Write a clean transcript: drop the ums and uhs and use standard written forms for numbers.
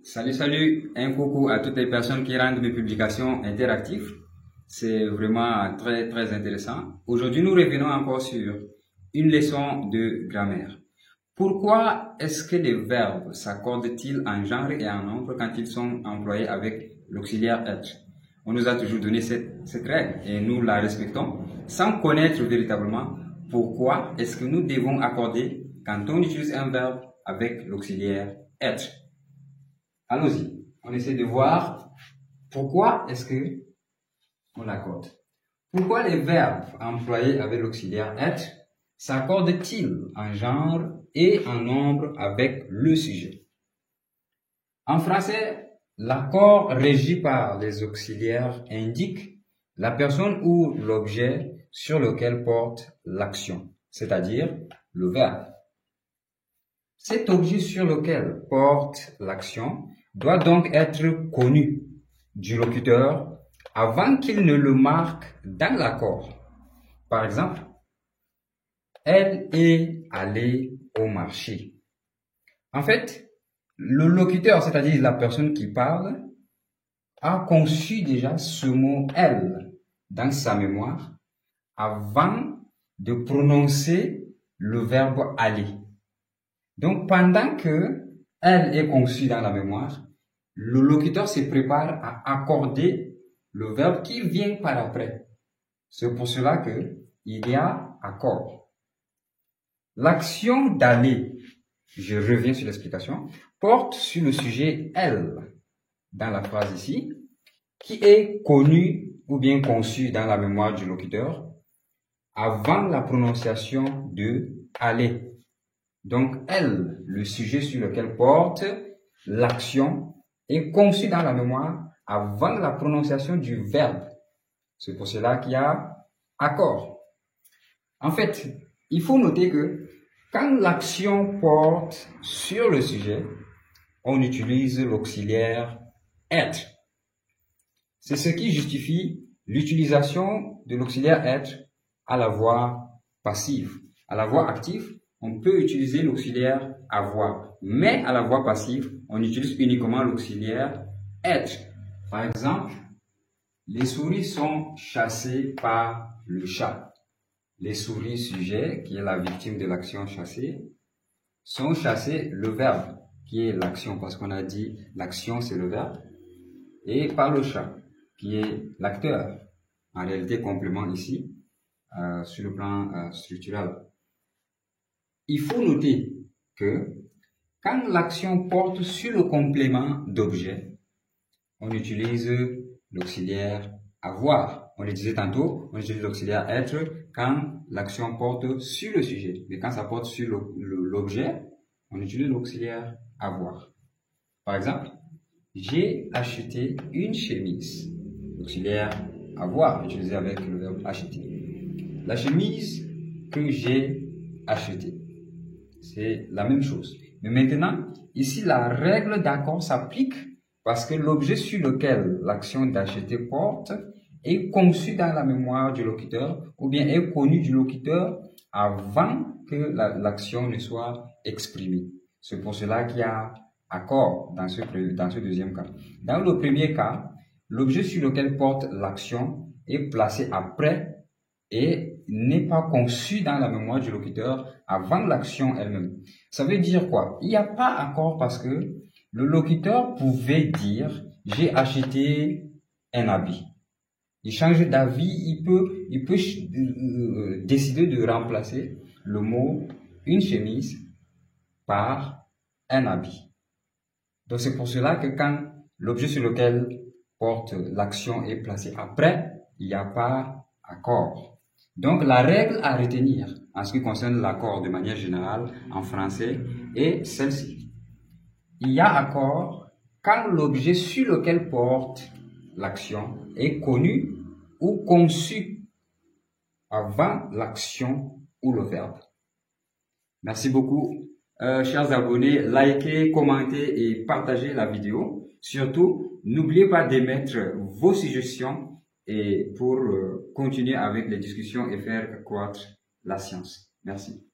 Salut, un coucou à toutes les personnes qui rendent mes publications interactives. C'est vraiment très intéressant. Aujourd'hui, nous revenons encore sur une leçon de grammaire. Pourquoi est-ce que les verbes s'accordent-ils en genre et en nombre quand ils sont employés avec l'auxiliaire être? On nous a toujours donné cette règle et nous la respectons sans connaître véritablement pourquoi est-ce que nous devons accorder quand on utilise un verbe avec l'auxiliaire être. Allons-y, on essaie de voir pourquoi est-ce que on l'accorde. Pourquoi les verbes employés avec l'auxiliaire être s'accordent-ils en genre et en nombre avec le sujet? En français, l'accord régi par les auxiliaires indique la personne ou l'objet sur lequel porte l'action, c'est-à-dire le verbe. Cet objet sur lequel porte l'action doit donc être connu du locuteur avant qu'il ne le marque dans l'accord. Par exemple, elle est allée au marché. En fait, le locuteur, c'est-à-dire la personne qui parle, a conçu déjà ce mot « elle » dans sa mémoire avant de prononcer le verbe « aller ». Donc, pendant que elle est conçue dans la mémoire, le locuteur se prépare à accorder le verbe qui vient par après. C'est pour cela que il y a accord. L'action d'aller, je reviens sur l'explication, porte sur le sujet elle dans la phrase ici, qui est connu ou bien conçu dans la mémoire du locuteur avant la prononciation de aller. Donc, elle, le sujet sur lequel porte l'action, est conçu dans la mémoire avant la prononciation du verbe. C'est pour cela qu'il y a accord. En fait, il faut noter que quand l'action porte sur le sujet, on utilise l'auxiliaire être. C'est ce qui justifie l'utilisation de l'auxiliaire être à la voix passive. À la voix active, on peut utiliser l'auxiliaire avoir, mais à la voix passive, on utilise uniquement l'auxiliaire être. Par exemple, les souris sont chassées par le chat. Les souris sujet, qui est la victime de l'action chasser, sont chassées, le verbe, qui est l'action, parce qu'on a dit l'action c'est le verbe, et par le chat, qui est l'acteur. En réalité, complément ici, sur le plan structurel. Il faut noter que quand l'action porte sur le complément d'objet, on utilise l'auxiliaire avoir. On le disait tantôt, on utilise l'auxiliaire être quand l'action porte sur le sujet. Mais quand ça porte sur l'objet, on utilise l'auxiliaire avoir. Par exemple, j'ai acheté une chemise. L'auxiliaire avoir, utilisé avec le verbe acheter. La chemise que j'ai achetée. C'est la même chose. Mais maintenant, ici, la règle d'accord s'applique parce que l'objet sur lequel l'action d'acheter porte est conçu dans la mémoire du locuteur ou bien est connu du locuteur avant que l'action ne soit exprimée. C'est pour cela qu'il y a accord dans ce deuxième cas. Dans le premier cas, l'objet sur lequel porte l'action est placé après et n'est pas conçu dans la mémoire du locuteur avant l'action elle-même. Ça veut dire quoi? Il n'y a pas accord parce que le locuteur pouvait dire « j'ai acheté un habit ». Il change d'avis, il peut décider de remplacer le mot « une chemise » par « un habit ». Donc c'est pour cela que quand l'objet sur lequel porte l'action est placé après, il n'y a pas accord. Donc, la règle à retenir en ce qui concerne l'accord de manière générale en français est celle-ci. Il y a accord quand l'objet sur lequel porte l'action est connu ou conçu avant l'action ou le verbe. Merci beaucoup. Chers abonnés, likez, commentez et partagez la vidéo. Surtout, n'oubliez pas d'émettre vos suggestions et pour continuer avec les discussions et faire croître la science. Merci.